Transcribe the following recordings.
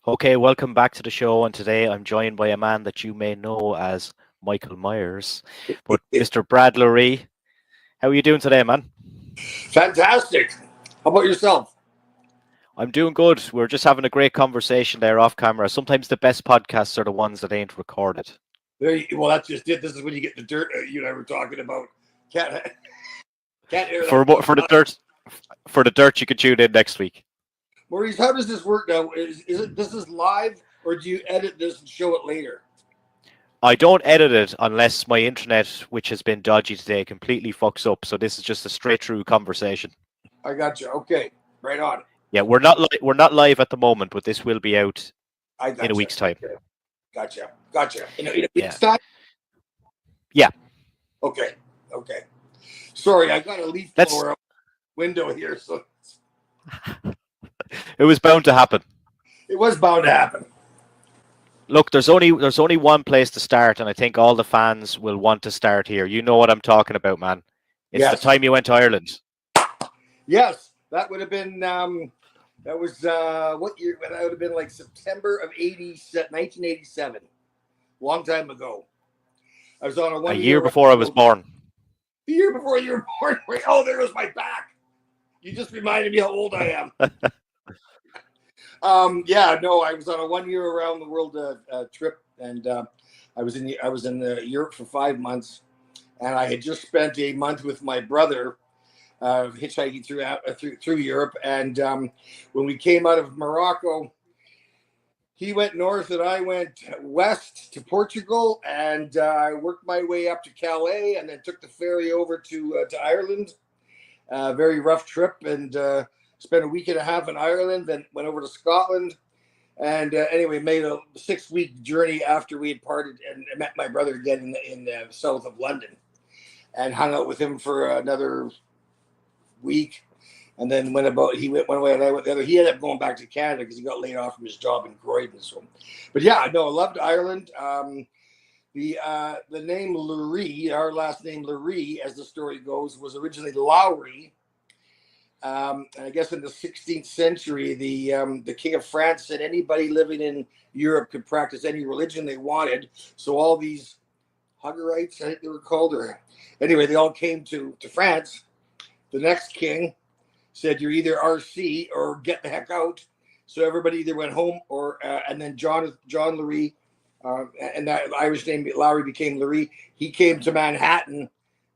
Okay, welcome back to the show. And today I'm joined by a man that you may know as Michael Myers, but Mr. Brad Loree. How are you doing today, man? Fantastic. How about yourself? I'm doing good. We're just having a great conversation there off camera. Sometimes the best podcasts are the ones that ain't recorded. Well, that's just it. This is when you get the dirt you and I were talking about. Can't air For that. for the dirt, you can tune in next week. Maurice, how does this work now? Is it this is live, or do you edit this and show it later? I don't edit it unless my internet, which has been dodgy today, completely fucks up. So this is just a straight through conversation. I got you. Okay, right on. Yeah, we're not live at the moment, but this will be out in a week's time. Okay. Gotcha. In a week's Yeah. time? Yeah. Okay. Sorry, I got a leaf blower out window here, so it was bound to happen. It was bound to happen. Look, there's only one place to start, and I think all the fans will want to start here. You know what I'm talking about, man. It's the time you went to Ireland. Yes, that would have been that was what year? That would have been like September of 1987. Long time ago. I was on a year before I was born. A year before you were born. Oh, there was my back. You just reminded me how old I am. I was on a 1 year around the world trip, and I was in Europe for 5 months, and I had just spent a month with my brother hitchhiking through Europe. And when we came out of Morocco, he went north and I went west to Portugal, and I worked my way up to Calais and then took the ferry over to Ireland. Very rough trip, and spent a week and a half in Ireland, then went over to Scotland. And anyway, made a 6-week journey after we had parted, and met my brother again in the south of London, and hung out with him for another week. And then he went one way and I went the other. He ended up going back to Canada because he got laid off from his job in Croydon. So, but yeah, no, I loved Ireland. The name Loree, our last name Loree, as the story goes, was originally Lowry. And I guess in the 16th century, the King of France said anybody living in Europe could practice any religion they wanted. So all these Hugarites, I think they were called, or anyway, they all came to France. The next king said, "You're either RC or get the heck out." So everybody either went home or, and then John Loree, and that Irish name Lowry became Loree. He came to Manhattan,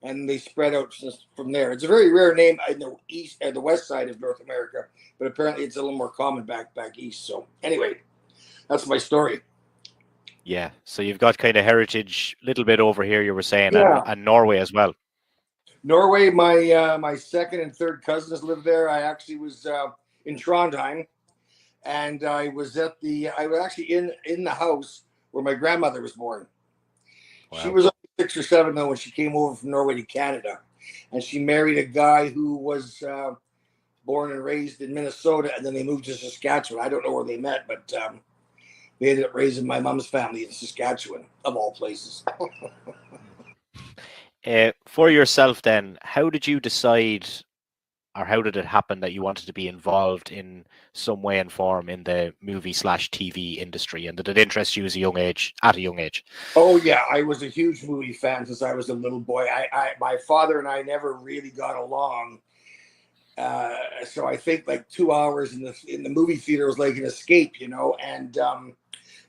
and they spread out from there. It's a very rare name in the east and the west side of North America, but apparently it's a little more common back east. So anyway, that's my story. Yeah, so you've got kind of heritage a little bit over here, you were saying, and Norway as well. Norway, my second and third cousins live there. I actually was in Trondheim, and I was actually in the house where my grandmother was born. Wow. She was only 6 or 7 though when she came over from Norway to Canada, and she married a guy who was born and raised in Minnesota, and then they moved to Saskatchewan. I don't know where they met, but they ended up raising my mom's family in Saskatchewan, of all places. For yourself then, how did you decide, or how did it happen that you wanted to be involved in some way and form in the movie/TV industry, and did it interest you at a young age? Oh yeah, I was a huge movie fan since I was a little boy. My father and I never really got along, so I think like 2 hours in the movie theater was like an escape, And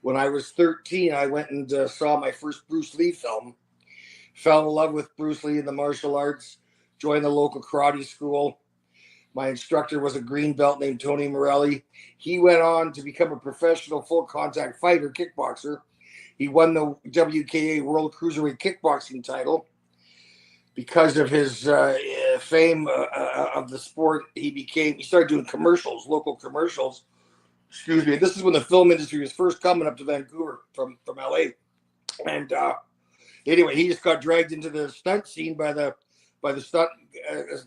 when I was 13, I went and saw my first Bruce Lee film. Fell in love with Bruce Lee in the martial arts, joined the local karate school. My instructor was a green belt named Tony Morelli. He went on to become a professional full contact fighter, kickboxer. He won the WKA World Cruiserweight Kickboxing title. Because of his fame of the sport, he started doing commercials, local commercials. Excuse me. This is when the film industry was first coming up to Vancouver from LA. And anyway, he just got dragged into the stunt scene by the stunt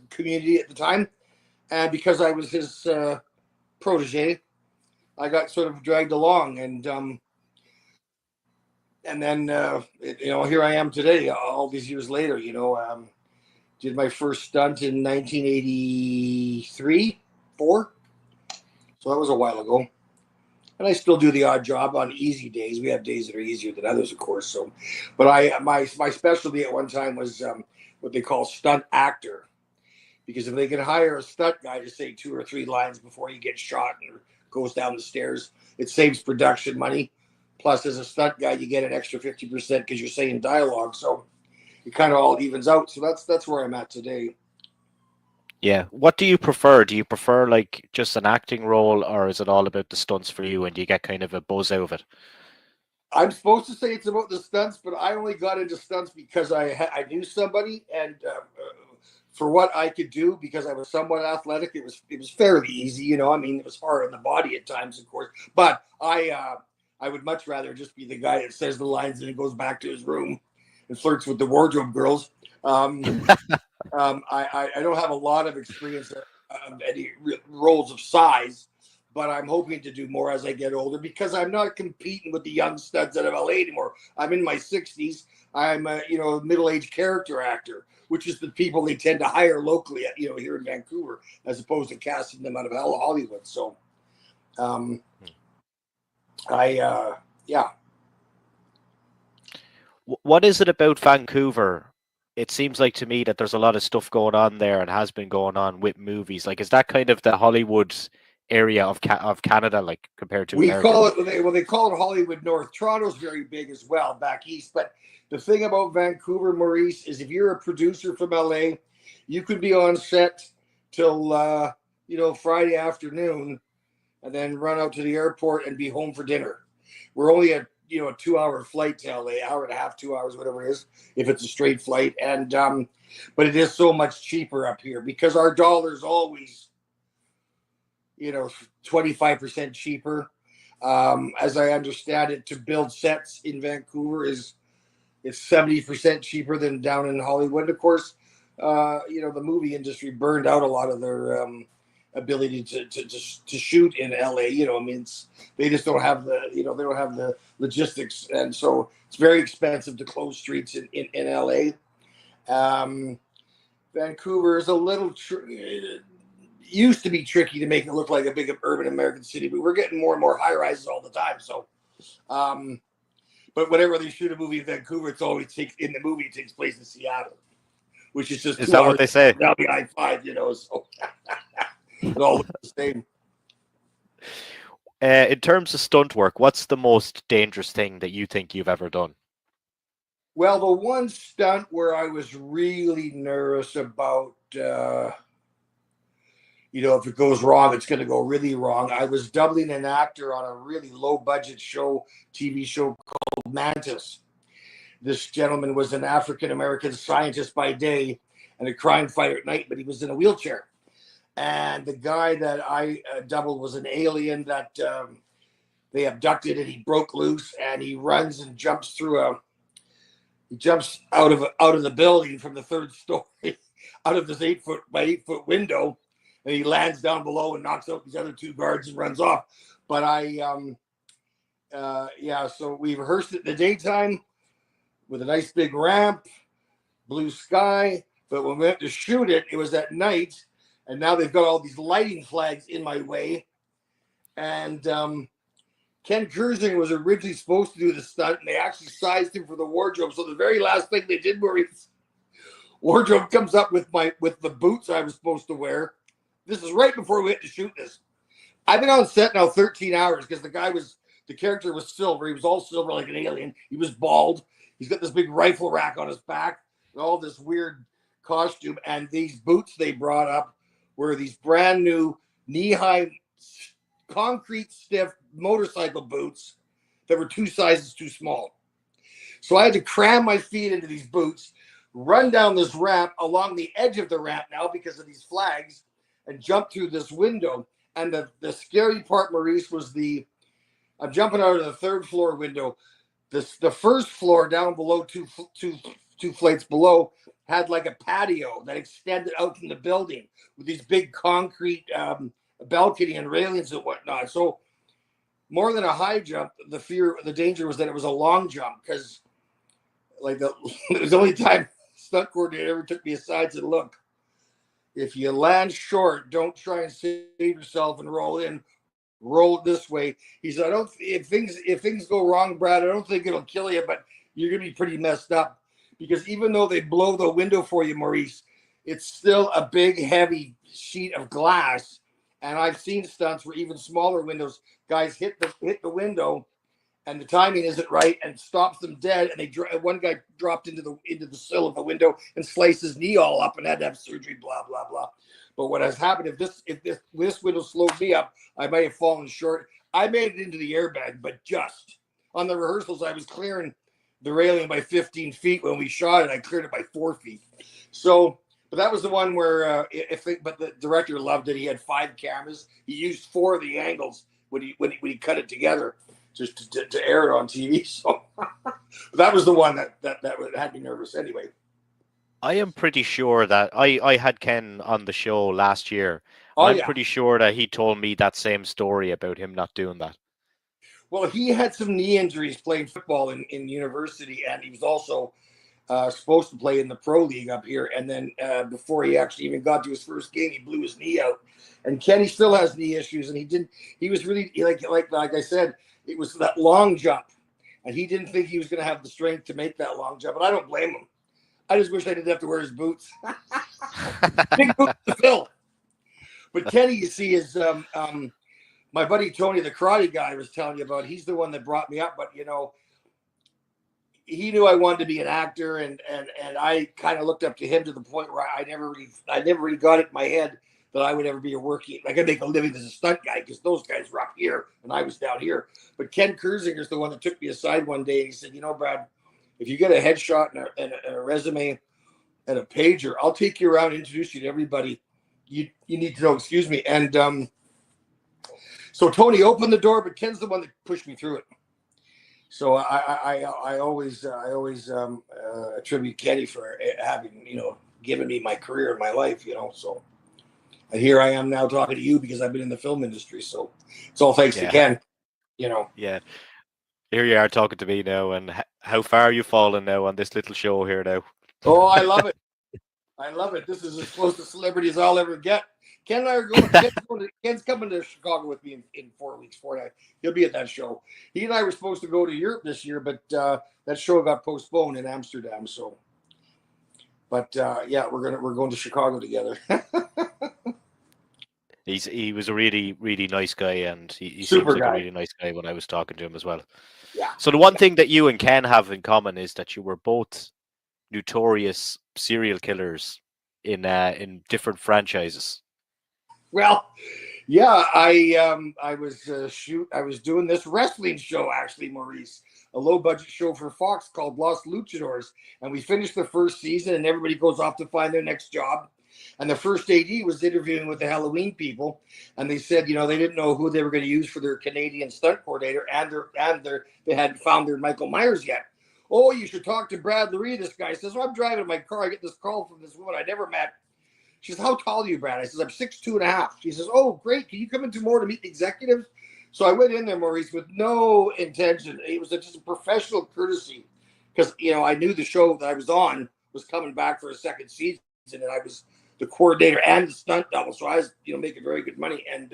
community at the time, and because I was his protege, I got sort of dragged along, and then here I am today, all these years later. Did my first stunt in 1983, 4, so that was a while ago. and I still do the odd job on easy days. We have days that are easier than others, of course. So, but my specialty at one time was what they call stunt actor, because if they can hire a stunt guy to say 2 or 3 lines before he gets shot or goes down the stairs, it saves production money. Plus, as a stunt guy, you get an extra 50% because you're saying dialogue. So it kind of all evens out. So that's where I'm at today. Yeah. What do you prefer? Do you prefer like just an acting role, or is it all about the stunts for you and do you get kind of a buzz out of it? I'm supposed to say it's about the stunts, but I only got into stunts because I knew somebody, and for what I could do, because I was somewhat athletic, it was fairly easy. You know, I mean, it was hard on the body at times, of course, but I would much rather just be the guy that says the lines and then goes back to his room and flirts with the wardrobe girls. Um, I don't have a lot of experience of any roles of size, but I'm hoping to do more as I get older because I'm not competing with the young studs out of LA anymore. I'm in my 60s. I'm a middle-aged character actor, which is the people they tend to hire locally, here in Vancouver, as opposed to casting them out of Hollywood. So, yeah. What is it about Vancouver? It seems like to me that there's a lot of stuff going on there and has been going on with movies. Like, is that kind of the Hollywood area of Canada, like compared to We America? call it they call it Hollywood North. Toronto's very big as well back east. But the thing about Vancouver, Maurice, is if you're a producer from LA, you could be on set till Friday afternoon, and then run out to the airport and be home for dinner. We're only a 2-hour flight to LA, hour and a half, 2 hours, whatever it is, if it's a straight flight. And but it is so much cheaper up here because our dollar's always 25% cheaper. As I understand it, to build sets in Vancouver it's 70% cheaper than down in Hollywood. Of course, the movie industry burned out a lot of their ability to shoot in LA. I mean, they just don't have they don't have the logistics, and so it's very expensive to close streets in LA. Vancouver is a little used to be tricky to make it look like a big urban American city, but we're getting more and more high rises all the time. So, but whenever they shoot a movie in Vancouver, it takes place in Seattle, which is just Is 2 that what hours they say? down the I-5. So it all looks the same. In terms of stunt work, what's the most dangerous thing that you think you've ever done? Well, the one stunt where I was really nervous about, if it goes wrong, it's going to go really wrong. I was doubling an actor on a really low budget TV show called Mantis. This gentleman was an African American scientist by day and a crime fighter at night, but he was in a wheelchair. And the guy that I doubled was an alien that they abducted, and he broke loose, and he runs and jumps out of the building from the 3rd story, out of this 8-foot by 8-foot window, and he lands down below and knocks out these other 2 guards and runs off. But so we rehearsed it in the daytime with a nice big ramp, blue sky. But when we went to shoot it, it was at night, and now they've got all these lighting flags in my way. And Ken Kersinger was originally supposed to do the stunt, and they actually sized him for the wardrobe. So the very last thing they did, Maurice, wardrobe comes up with the boots I was supposed to wear. This is right before we went to shoot this. I've been on set now 13 hours because the character was silver. He was all silver like an alien. He was bald. He's got this big rifle rack on his back and all this weird costume. And these boots they brought up were these brand new knee-high, concrete stiff motorcycle boots that were 2 sizes too small. So I had to cram my feet into these boots, run down this ramp along the edge of the ramp now because of these flags, and jump through this window. And the scary part, Maurice, was I'm jumping out of the 3rd floor window. The 1st floor down below, two flights below, had like a patio that extended out from the building with these big concrete balcony and railings and whatnot. So more than a high jump, the danger was that it was a long jump, because it was the only time stunt coordinator ever took me aside and said, "Look, if you land short, don't try and save yourself and roll in. roll it this way. He said, I don't, if things go wrong, Brad, I don't think it'll kill you, but you're going to be pretty messed up, because even though they blow the window for you, Maurice, it's still a big, heavy sheet of glass. And I've seen stunts where even smaller windows, guys hit the window, and the timing isn't right and stops them dead. And one guy dropped into the sill of the window and sliced his knee all up and had to have surgery. Blah blah blah. But what has happened, if this window slowed me up, I might have fallen short. I made it into the airbag, but just on the rehearsals, I was clearing the railing by 15 feet. When we shot it, I cleared it by 4 feet. So, but that was the one where but the director loved it. He had 5 cameras. He used 4 of the angles when he cut it together, just to air it on TV. So that was the one that had me nervous. Anyway, I am pretty sure that I had Ken on the show last year. I'm pretty sure that he told me that same story about him not doing that. Well, he had some knee injuries playing football in university, and he was also supposed to play in the pro league up here. And then before he actually even got to his first game, he blew his knee out. And Kenny still has knee issues, and he was really like I said, it was that long jump, and he didn't think he was going to have the strength to make that long jump. And I don't blame him. I just wish I didn't have to wear his boots. Big boots to fill. But Kenny, you see, is my buddy Tony, the karate guy I was telling you about. He's the one that brought me up. But he knew I wanted to be an actor, and I kind of looked up to him to the point where I never really got it in my head that I would ever be I could make a living as a stunt guy, because those guys were up here and I was down here. But Ken Kersinger is the one that took me aside one day, and he said, Brad, if you get a headshot and a resume and a pager, I'll take you around and introduce you to everybody you need to know. Excuse me. And so Tony opened the door, but Ken's the one that pushed me through it. So I always attribute Kenny for having given me my career and my life. So and here I am now talking to you because I've been in the film industry. So it's all thanks to Ken. Yeah. Here you are talking to me now, and how far you've fallen now on this little show here now. Oh, I love it. I love it. This is as close to celebrity as I'll ever get. Ken and I are going. Ken's coming to Chicago with me in 4 weeks. He'll be at that show. He and I were supposed to go to Europe this year, but that show got postponed in Amsterdam. So, but we're going to Chicago together. He was a really, really nice guy, and he seems like a really nice guy when I was talking to him as well. Yeah. So the one thing that you and Ken have in common is that you were both notorious serial killers in different franchises. Well, yeah, I was doing this wrestling show, actually, Maurice, a low budget show for Fox called Los Luchadors, and we finished the first season, and everybody goes off to find their next job. And the first AD was interviewing with the Halloween people, and they said, they didn't know who they were going to use for their Canadian stunt coordinator, and they hadn't found their Michael Myers yet. Oh, you should talk to Brad Loree. This guy says, I'm driving in my car. I get this call from this woman I never met. She says, how tall are you, Brad? I says, I'm 6'2.5". She says, oh, great. Can you come in tomorrow to meet the executives? So I went in there, Maurice, with no intention. It was just a professional courtesy, because, I knew the show that I was on was coming back for a second season, and I was the coordinator and the stunt double. So I was, making very good money. And,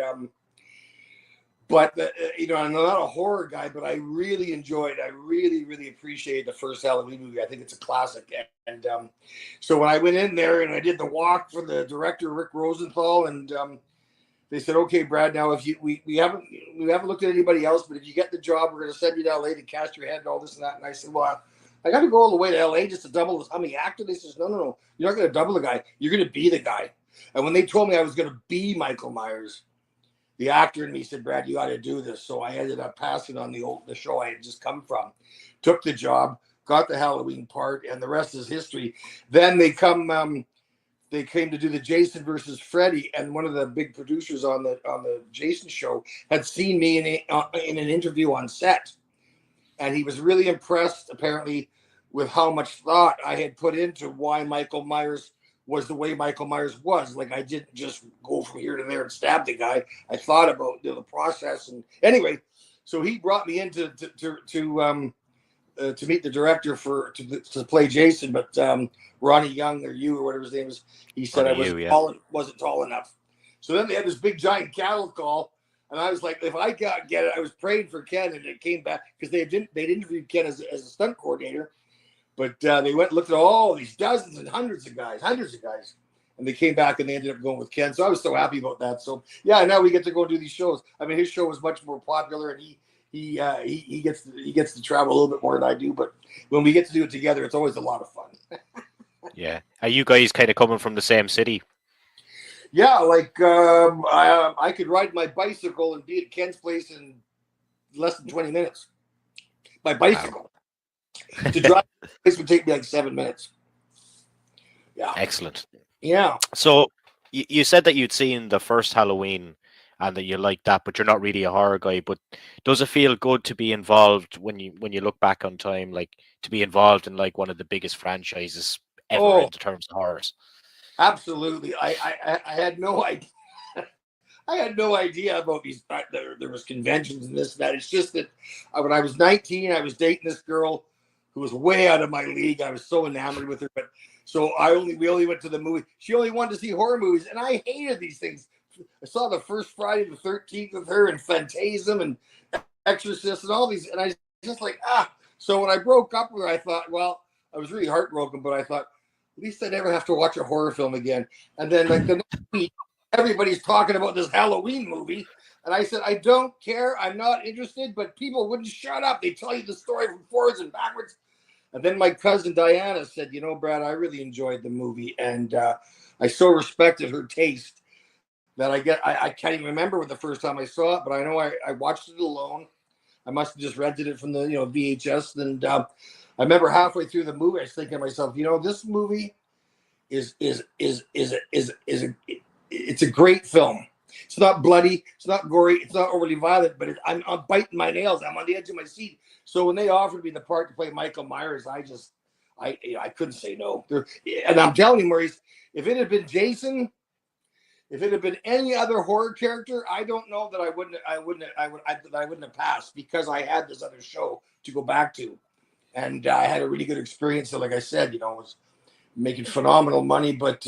but, I'm not a horror guy, but I really really appreciated the first Halloween movie. I think it's a classic. And so when I went in there and I did the walk for the director, Rick Rosenthal, and they said, okay, Brad, now if we haven't looked at anybody else, but if you get the job, we're going to send you to LA to cast your head and all this and that. And I said, well, I got to go all the way to LA just to double how many actor. They says, no, you're not going to double the guy. You're going to be the guy. And when they told me I was going to be Michael Myers, the actor in me said, Brad, you got to do this. So I ended up passing on the show I had just come from, took the job, got the Halloween part, and the rest is history. Then they came to do the Jason versus Freddy, and one of the big producers on the Jason show had seen me in an interview on set. And he was really impressed, apparently, with how much thought I had put into why Michael Myers was the way Michael Myers was. Like, I didn't just go from here to there and stab the guy. I thought about the process. And anyway, so he brought me in to meet the director to play Jason. But Ronnie Young, or whatever his name is, he said I wasn't tall enough. So then they had this big giant cattle call. And I was like, if I get it, I was praying for Ken, and it came back because they'd interviewed Ken as a stunt coordinator, but they went and looked at all these dozens and hundreds of guys, and they came back and they ended up going with Ken. So I was so happy about that. So yeah, now we get to go do these shows. I mean, his show was much more popular, and he gets to travel a little bit more than I do. But when we get to do it together, it's always a lot of fun. Yeah. Are you guys kind of coming from the same city? Yeah, like I could ride my bicycle and be at Ken's place in less than 20 minutes. My bicycle. Wow. To drive to the place would take me like 7 minutes. Yeah. Excellent. Yeah. So you said that you'd seen the first Halloween and that you liked that, but you're not really a horror guy. But does it feel good to be involved when you look back on time, like to be involved in like one of the biggest franchises ever in terms of horrors? Absolutely. I had no idea. I had no idea about these. There was conventions and this and that. It's just that when I was 19, I was dating this girl who was way out of my league. I was so enamored with her, but so we only went to the movie. She only wanted to see horror movies, and I hated these things. I saw the first Friday the 13th with her, and Phantasm, and Exorcist, and all these, and I was just like So when I broke up with her, I thought, well, I was really heartbroken, but I thought at least I never have to watch a horror film again. And then like the next week, everybody's talking about this Halloween movie. And I said, I don't care. I'm not interested, but people wouldn't shut up. They tell you the story from forwards and backwards. And then my cousin Diana said, you know, Brad, I really enjoyed the movie. And I so respected her taste that I can't even remember the first time I saw it, but I know I watched it alone. I must have just rented it from the VHS. And I remember halfway through the movie, I was thinking to myself, this movie is it's a great film. It's not bloody, it's not gory, it's not overly violent, but I'm biting my nails. I'm on the edge of my seat. So when they offered me the part to play Michael Myers, I couldn't say no. And I'm telling you, Maurice, if it had been Jason, if it had been any other horror character, I don't know that I wouldn't have passed, because I had this other show to go back to, and I had a really good experience. So, like I said, was making phenomenal money. But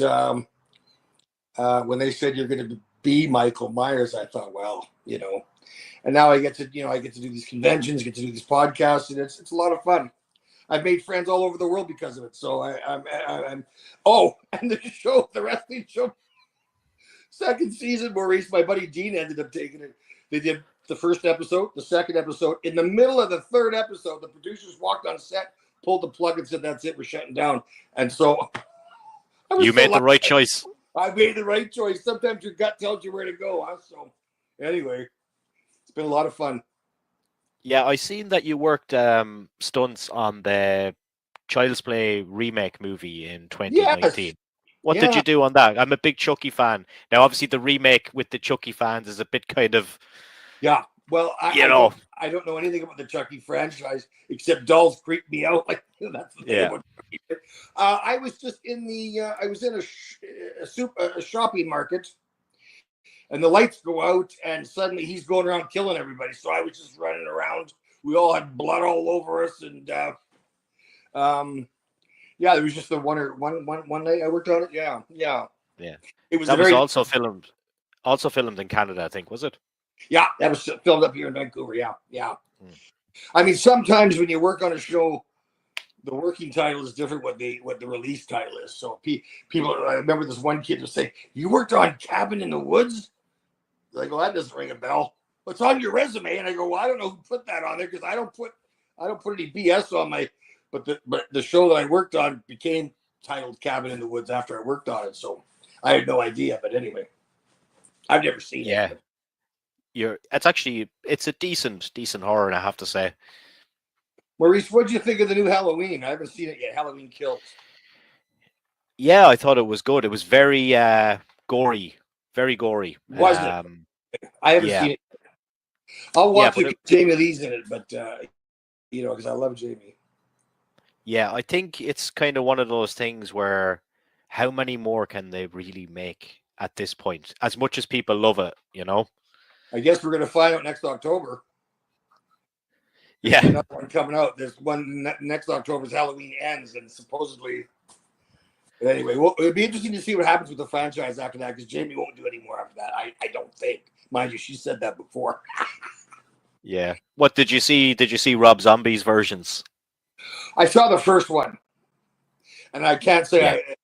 when they said you're going to be Michael Myers, I thought, well, and now I get to do these conventions, get to do these podcasts, and it's a lot of fun. I've made friends all over the world because of it. So I'm and the wrestling show, second season, Maurice, my buddy Dean ended up taking it. They did the first episode, the second episode. In the middle of the third episode, the producers walked on set, pulled the plug, and said, "That's it, we're shutting down." And so you made the right choice. I made the right choice. Sometimes your gut tells you where to go. Huh? So anyway, it's been a lot of fun. Yeah, I seen that you worked stunts on the Child's Play remake movie in 2019. Yes. What did you do on that? I'm a big Chucky fan. Now, obviously, the remake with the Chucky fans is a bit kind of... Yeah, well, I don't know anything about the Chucky franchise, except dolls creep me out. Like, that's the thing about Chucky. I was just in I was in a shopping market, and the lights go out, and suddenly he's going around killing everybody. So I was just running around. We all had blood all over us, and there was just the one night I worked on it. Yeah. It was also filmed in Canada, I think, was it? Yeah, that was filmed up here in Vancouver. Yeah. I mean, sometimes when you work on a show, the working title is different what the release title is. So people, I remember this one kid was saying, "You worked on Cabin in the Woods?" Like, well, that doesn't ring a bell. What's on your resume? And I go, well, I don't know who put that on there, because I don't put any BS on my. But the show that I worked on became titled Cabin in the Woods after I worked on it, so I had no idea. But anyway, I've never seen it. It's a decent horror, I have to say. Maurice, what did you think of the new Halloween? I haven't seen it yet. Halloween Kills. Yeah, I thought it was good. It was very gory, very gory. Was it? I haven't seen it. I'll watch it. Jamie Lee's in it, but because I love Jamie. Yeah, I think it's kind of one of those things where how many more can they really make at this point? As much as people love it, I guess we're going to find out next October. Yeah. There's another one coming out. There's one next October's Halloween Ends, and supposedly. But anyway, it'd be interesting to see what happens with the franchise after that, because Jamie won't do any more after that. I don't think. Mind you, she said that before. Yeah. What did you see? Did you see Rob Zombie's versions? I saw the first one, and I can't say Yeah.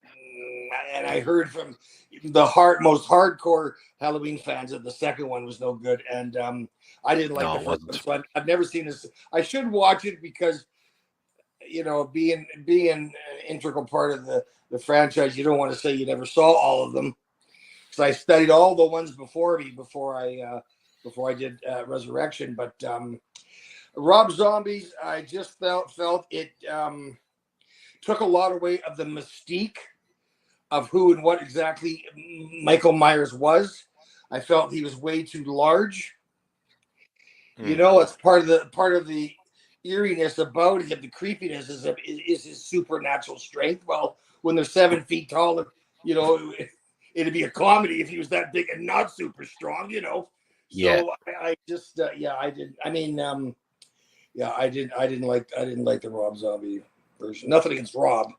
and I heard from the most hardcore Halloween fans that the second one was no good, and I didn't like No, the it first one, wasn't. so I've never seen this. I should watch it because being an integral part of the franchise, you don't want to say you never saw all of them. Because I studied all the ones before me before I did Resurrection, but Rob Zombies, I just felt it took a lot away of the mystique of who and what exactly Michael Myers was. I felt he was way too large. It's part of the eeriness about him. The creepiness is his supernatural strength. Well, when they're 7 feet tall, it'd be a comedy if he was that big and not super strong. Yeah. So I just I didn't. I mean, I didn't like the Rob Zombie version. Nothing against Rob,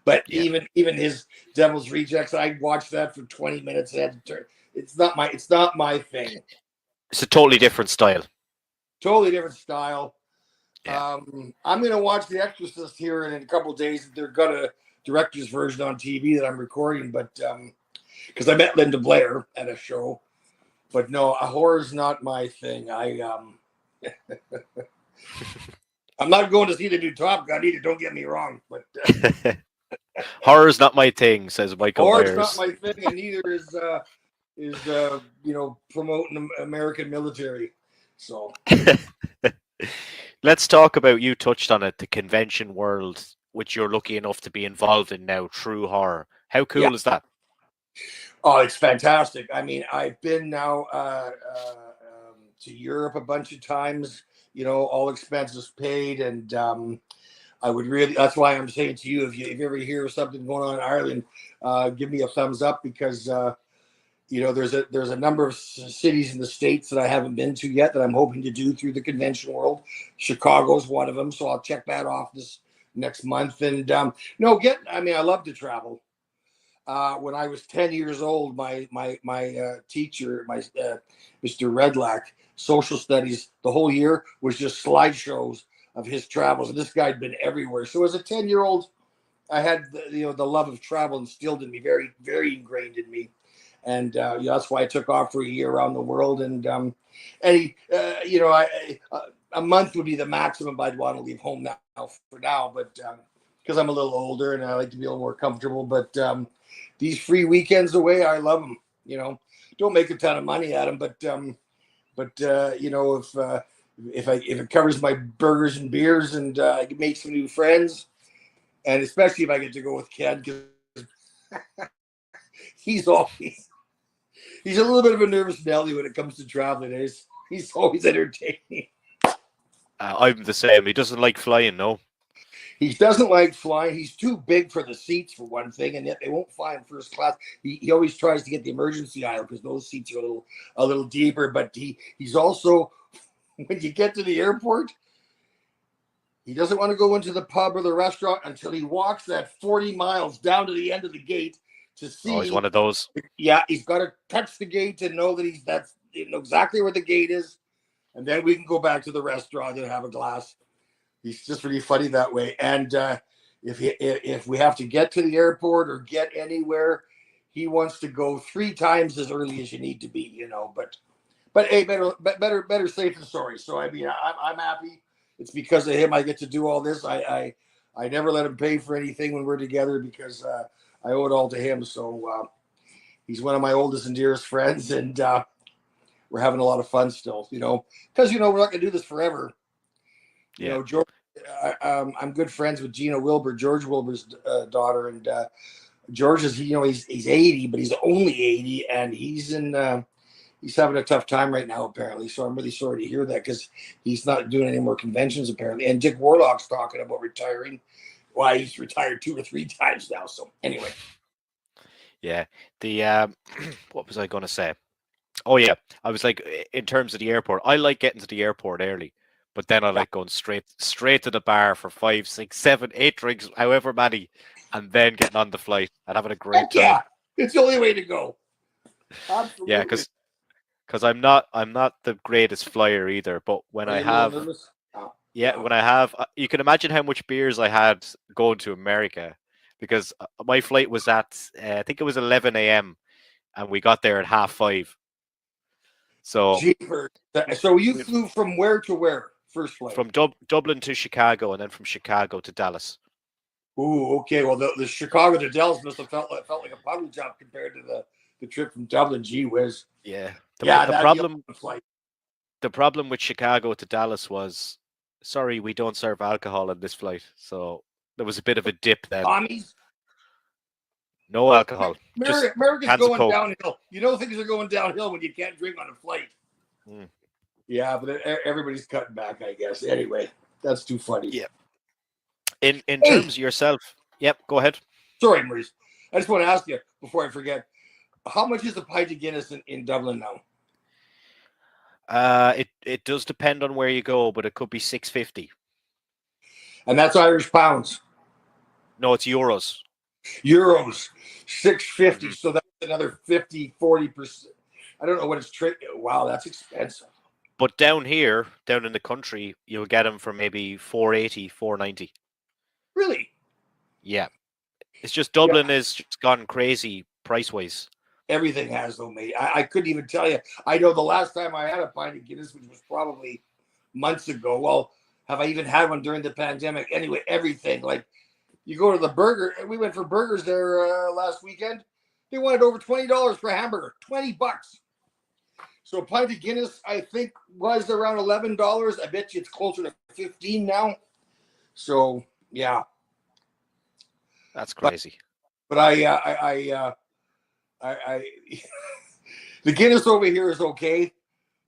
but Yeah. even his Devil's Rejects, I watched that for 20 minutes. And had to turn. It's not my thing. It's a totally different style. Totally different style. Yeah. I'm gonna watch The Exorcist here in a couple of days. They've got a director's version on TV that I'm recording, but because I met Linda Blair at a show. But no, a horror's not my thing. I'm not going to see the new Top Gun either. Don't get me wrong, but Horror's not my thing, says Michael horror's not Myers. my thing, and neither is promoting American military. So Let's talk about, you touched on it, the convention world, which you're lucky enough to be involved in now through horror. How cool is that? Oh, it's fantastic. I mean, I've been now to Europe a bunch of times, all expenses paid. And I would really, that's why I'm saying to you, if you ever hear of something going on in Ireland, give me a thumbs up because, there's a number of cities in the States that I haven't been to yet that I'm hoping to do through the convention world. Chicago's one of them. So I'll check that off this next month. And I love to travel. When I was 10 years old, my teacher, Mr. Redlack, social studies, the whole year was just slideshows of his travels. And this guy had been everywhere. So as a 10-year-old, I had the love of travel instilled in me, very, very ingrained in me. And that's why I took off for a year around the world. And a month would be the maximum I'd want to leave home now for now. But because I'm a little older and I like to be a little more comfortable. But these free weekends away, I love them. Don't make a ton of money at them, but if it covers my burgers and beers and I can make some new friends, and especially if I get to go with Ken, because he's a little bit of a nervous Nelly when it comes to traveling. He's always entertaining. I'm the same. He doesn't like flying, no. He doesn't like flying. He's too big for the seats, for one thing, and yet they won't fly in first class. He always tries to get the emergency aisle because those seats are a little deeper. But he's also, when you get to the airport, he doesn't want to go into the pub or the restaurant until he walks that 40 miles down to the end of the gate to see. Oh, he's one of those. Yeah, he's got to touch the gate to know that know exactly where the gate is, and then we can go back to the restaurant and have a glass. He's just really funny that way. And if we have to get to the airport or get anywhere, he wants to go 3 times as early as you need to be, But hey, better safe than sorry. So I mean, I'm happy. It's because of him I get to do all this. I never let him pay for anything when we're together because I owe it all to him. So he's one of my oldest and dearest friends, and we're having a lot of fun still. Because we're not going to do this forever. Yeah. George, I'm good friends with Gina Wilbur, George Wilbur's daughter, and George is he's 80, but he's only 80, and he's having a tough time right now apparently. So I'm really sorry to hear that because he's not doing any more conventions apparently. And Dick Warlock's talking about retiring. Well, he's retired 2 or 3 times now. So anyway, yeah. The what was I going to say? Oh yeah, I was like, in terms of the airport, I like getting to the airport early. But then I like going straight to the bar for 5, 6, 7, 8 drinks, however many, and then getting on the flight and having a great time. Yeah, it's the only way to go. Absolutely. Yeah, because because I'm not the greatest flyer either. But when Are I you a little have, nervous? Oh, yeah, yeah. when I have, you can imagine how much beers I had going to America, because my flight was at I think it was 11 a.m. and we got there at 5:30. So Jeepers. So you we flew from where to where? First flight. from Dublin to Chicago, and then from Chicago to Dallas. Ooh, okay. Well, the Chicago to Dallas must have felt like a puddle jump compared to the trip from Dublin. Gee whiz. Yeah. Yeah, The that'd be a problem long flight. the problem with Chicago to Dallas was, sorry, we don't serve alcohol on this flight. So there was a bit of a dip then. Commies. No alcohol, just America's cans of going Coke. downhill. You know things are going downhill when you can't drink on a flight. Mm. Yeah, but everybody's cutting back, I guess. Anyway, that's too funny. Yeah. In Hey, terms of yourself, yep, go ahead. sorry, Maurice. I just want to ask you before I forget, how much is a pint of Guinness in Dublin now? It does depend on where you go, but it could be 650. And that's Irish pounds. No, it's euros. Euros, 650. Mhm. So that's another 50, 40%. I don't know what it's trading. Wow, that's expensive. But down here, down in the country, you'll get them for maybe 480, 490. Really? Yeah. It's just Yeah, Dublin is just gone crazy price wise. everything has though, mate. I couldn't even tell you. I know the last time I had a pint of Guinness, which was probably months ago. Well, have I even had one during the pandemic? Anyway, everything. Like you go to the burger, we went for burgers there last weekend. They wanted over $20 for a hamburger. $20. So a pint of Guinness, I think, was around $11. I bet you it's closer to 15 now. So yeah, That's but crazy. but I the Guinness over here is okay,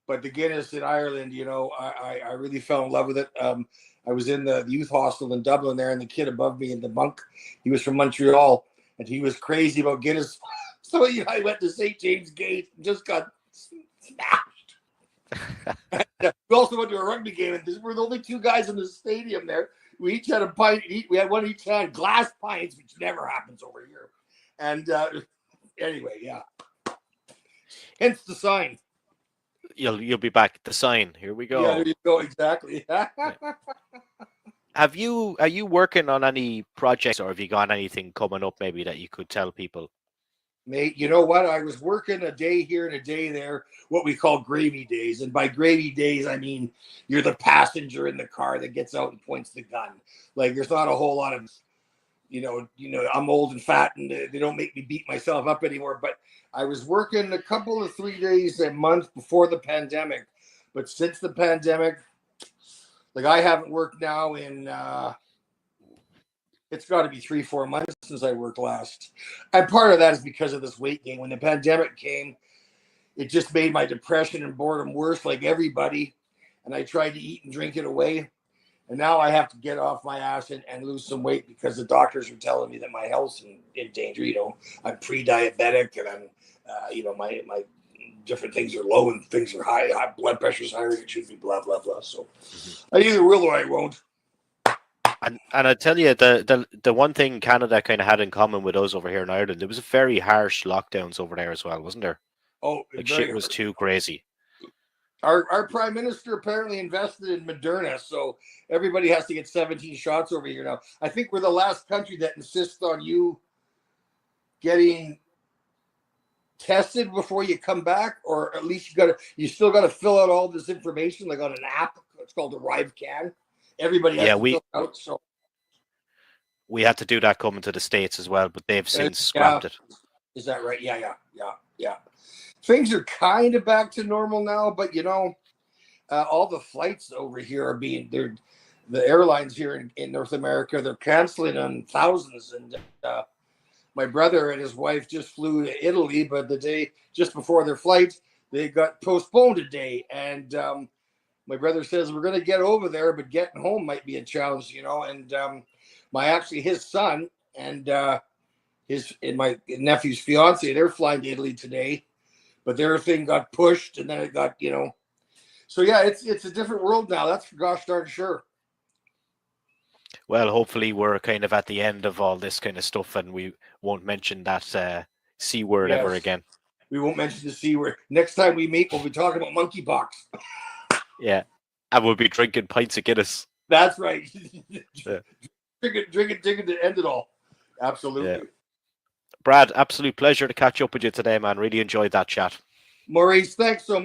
but the Guinness in Ireland, I really fell in love with it. I was in the youth hostel in Dublin there, and the kid above me, and the monk, he was from Montreal, and he was crazy about Guinness. So I went to St. James Gate and just got smashed. We also went to a rugby game, and we're the only two guys in the stadium there. We each had a pint. We had one each hand, glass pints, which never happens over here. And anyway, yeah. Hence the sign. You'll be back at the sign. Here we Yeah, there go. you go. Exactly. Are you working on any projects, or have you got anything coming up maybe that you could tell people? Mate, you know what? I was working a day here and a day there, what we call gravy days. And by gravy days, I mean you're the passenger in the car that gets out and points the gun. Like there's not a whole lot of, I'm old and fat and they don't make me beat myself up anymore. But I was working a couple of 3 days a month before the pandemic. But since the pandemic, like I haven't worked now in it's got to be 3-4 months since I worked last. And part of that is because of this weight gain. When the pandemic came, it just made my depression and boredom worse, like everybody. And I tried to eat and drink it away. And now I have to get off my ass and lose some weight because the doctors are telling me that my health's in danger. I'm pre-diabetic and I'm, my different things are low and things are high. High blood pressure's higher. It should be blah, blah, blah. So I either will or I won't. And I tell you, the one thing Canada kind of had in common with us over here in Ireland, there was very harsh lockdowns over there as well, wasn't there? Oh, Like very shit was hard. too crazy. Our prime minister apparently invested in Moderna, so everybody has to get 17 shots over here now. I think we're the last country that insists on you getting tested before you come back, or at least you still got to fill out all this information like on an app. It's called ArriveCan. Everybody has Yeah, to fill it out. So we had to do that coming to the States as well, but they've since yeah, scrapped it. is that right? Yeah. Things are kind of back to normal now, but all the flights over here are the airlines here in North America, they're canceling on thousands. And my brother and his wife just flew to Italy, but the day just before their flight, they got postponed a day. And my brother says we're going to get over there, but getting home might be a challenge, And his son and my nephew's fiance, they're flying to Italy today, but their thing got pushed, and then it got, So yeah, it's a different world now. That's for gosh darn sure. Well, hopefully we're kind of at the end of all this kind of stuff, and we won't mention that C word ever Yes. again. We won't mention the C word. Next time we meet, we'll be talking about monkeypox. Yeah. And we'll be drinking pints of Guinness. That's right. Yeah. Drink it to end it all. Absolutely. Yeah. Brad, absolute pleasure to catch up with you today, man. Really enjoyed that chat. Maurice, thanks so much.